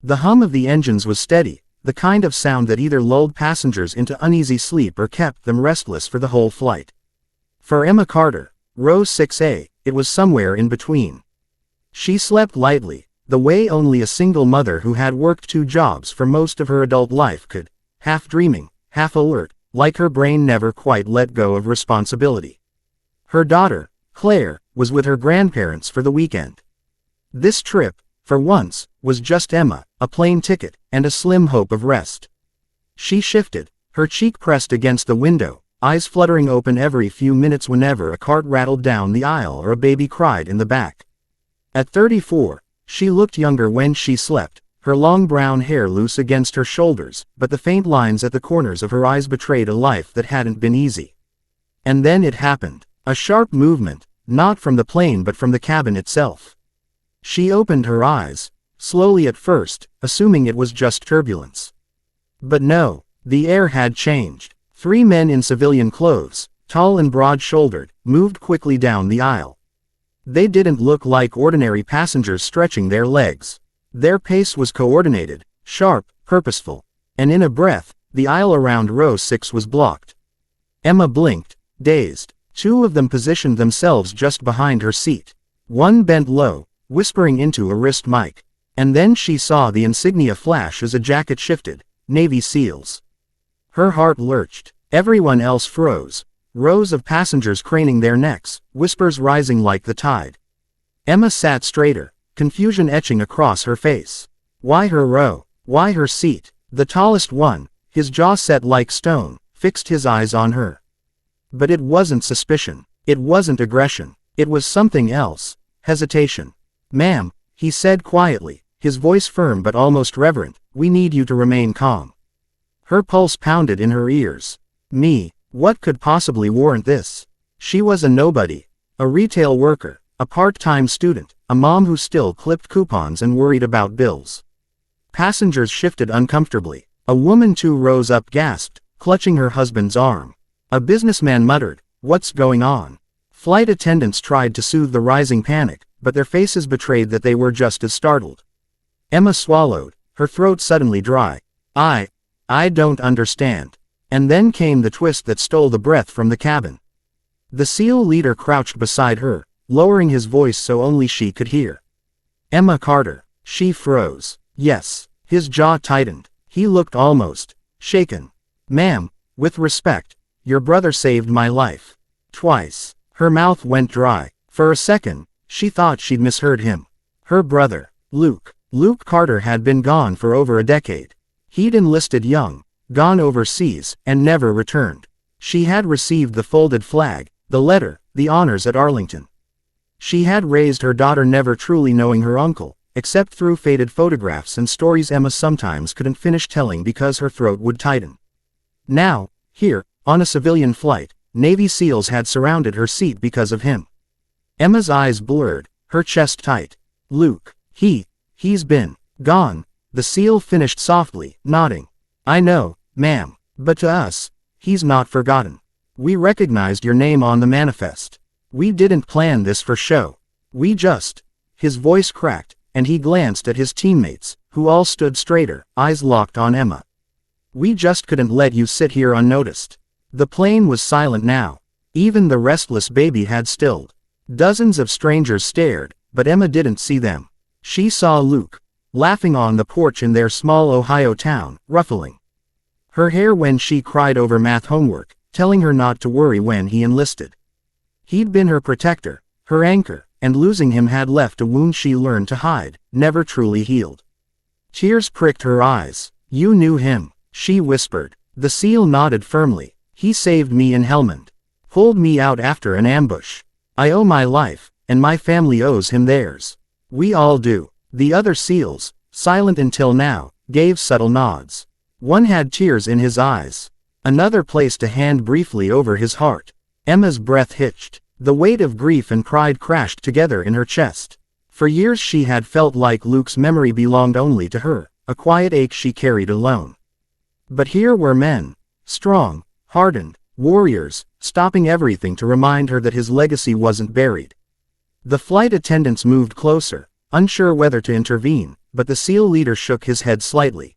The hum of the engines was steady, the kind of sound that either lulled passengers into uneasy sleep or kept them restless for the whole flight. For Emma Carter, row 6A, it was somewhere in between. She slept lightly, the way only a single mother who had worked 2 jobs for most of her adult life could, half dreaming, half alert, like her brain never quite let go of responsibility. Her daughter, Claire, was with her grandparents for the weekend. This trip, for once, was just Emma, a plane ticket, and a slim hope of rest. She shifted, her cheek pressed against the window, eyes fluttering open every few minutes whenever a cart rattled down the aisle or a baby cried in the back. At 34, she looked younger when she slept, her long brown hair loose against her shoulders, but the faint lines at the corners of her eyes betrayed a life that hadn't been easy. And then it happened, a sharp movement, not from the plane but from the cabin itself. She opened her eyes, slowly at first, assuming it was just turbulence. But no, the air had changed. 3 men in civilian clothes, tall and broad-shouldered, moved quickly down the aisle. They didn't look like ordinary passengers stretching their legs. Their pace was coordinated, sharp, purposeful, and in a breath, the aisle around row 6 was blocked. Emma blinked, dazed. 2 of them positioned themselves just behind her seat. One bent low, whispering into a wrist mic. And then she saw the insignia flash as a jacket shifted, Navy SEALs. Her heart lurched. Everyone else froze. Rows of passengers craning their necks, whispers rising like the tide. Emma sat straighter, confusion etching across her face. Why her row? Why her seat? The tallest one, his jaw set like stone, fixed his eyes on her. But it wasn't suspicion. It wasn't aggression. It was something else. Hesitation. "Ma'am," he said quietly, his voice firm but almost reverent, "we need you to remain calm." Her pulse pounded in her ears. Me? What could possibly warrant this? She was a nobody. A retail worker, a part-time student, a mom who still clipped coupons and worried about bills. Passengers shifted uncomfortably. A woman 2 rows up gasped, clutching her husband's arm. A businessman muttered, "What's going on?" Flight attendants tried to soothe the rising panic, but their faces betrayed that they were just as startled. Emma swallowed, her throat suddenly dry. I don't understand." And then came the twist that stole the breath from the cabin. The SEAL leader crouched beside her, lowering his voice so only she could hear. "Emma Carter." She froze. Yes. His jaw tightened. He looked almost shaken. "Ma'am, with respect, your brother saved my life. Twice." Her mouth went dry. For a second, she thought she'd misheard him. Her brother, Luke. Luke Carter had been gone for over a decade. He'd enlisted young, gone overseas, and never returned. She had received the folded flag, the letter, the honors at Arlington. She had raised her daughter never truly knowing her uncle, except through faded photographs and stories Emma sometimes couldn't finish telling because her throat would tighten. Now, here, on a civilian flight, Navy SEALs had surrounded her seat because of him. Emma's eyes blurred, her chest tight. "Luke, he's been gone," the SEAL finished softly, nodding. "I know, ma'am, but to us, he's not forgotten. We recognized your name on the manifest. We didn't plan this for show. We just..." His voice cracked, and he glanced at his teammates, who all stood straighter, eyes locked on Emma. "We just couldn't let you sit here unnoticed." The plane was silent now. Even the restless baby had stilled. Dozens of strangers stared, but Emma didn't see them. She saw Luke, laughing on the porch in their small Ohio town, ruffling her hair when she cried over math homework, telling her not to worry when he enlisted. He'd been her protector, her anchor, and losing him had left a wound she learned to hide, never truly healed. Tears pricked her eyes. "You knew him," she whispered. The SEAL nodded firmly. "He saved me in Helmand. Pulled me out after an ambush. I owe my life, and my family owes him theirs. We all do." The other SEALs, silent until now, gave subtle nods. One had tears in his eyes. Another placed a hand briefly over his heart. Emma's breath hitched. The weight of grief and pride crashed together in her chest. For years she had felt like Luke's memory belonged only to her, a quiet ache she carried alone. But here were men, strong, hardened, warriors, stopping everything to remind her that his legacy wasn't buried. The flight attendants moved closer, unsure whether to intervene, but the SEAL leader shook his head slightly.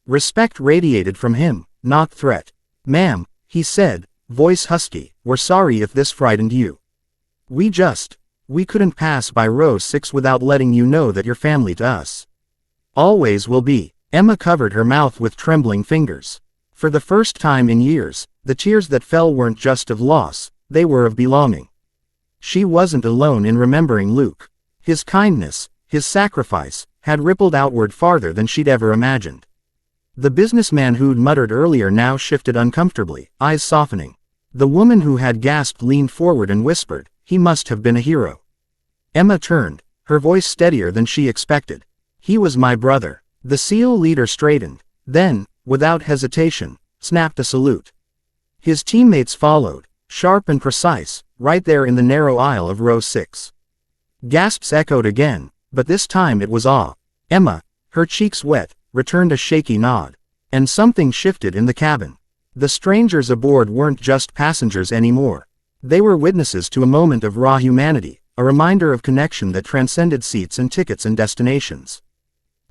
Respect radiated from him, not threat. "Ma'am," he said, voice husky, "we're sorry if this frightened you. We couldn't pass by row 6 without letting you know that you're family to us. Always will be." Emma covered her mouth with trembling fingers. For the first time in years, the tears that fell weren't just of loss, they were of belonging. She wasn't alone in remembering Luke. His kindness, his sacrifice, had rippled outward farther than she'd ever imagined. The businessman who'd muttered earlier now shifted uncomfortably, eyes softening. The woman who had gasped leaned forward and whispered, "He must have been a hero." Emma turned, her voice steadier than she expected. "He was my brother." The SEAL leader straightened, then, without hesitation, snapped a salute. His teammates followed, sharp and precise, right there in the narrow aisle of row 6. Gasps echoed again, but this time it was awe. Emma, her cheeks wet, returned a shaky nod. And something shifted in the cabin. The strangers aboard weren't just passengers anymore. They were witnesses to a moment of raw humanity, a reminder of connection that transcended seats and tickets and destinations.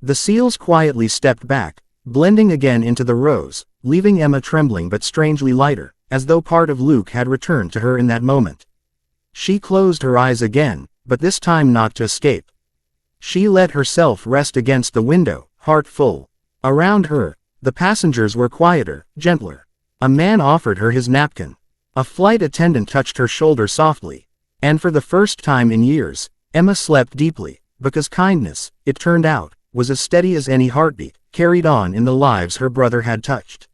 The SEALs quietly stepped back, blending again into the rows, leaving Emma trembling but strangely lighter, as though part of Luke had returned to her in that moment. She closed her eyes again, but this time not to escape. She let herself rest against the window, heart full. Around her, the passengers were quieter, gentler. A man offered her his napkin. A flight attendant touched her shoulder softly. And for the first time in years, Emma slept deeply, because kindness, it turned out, was as steady as any heartbeat, carried on in the lives her brother had touched.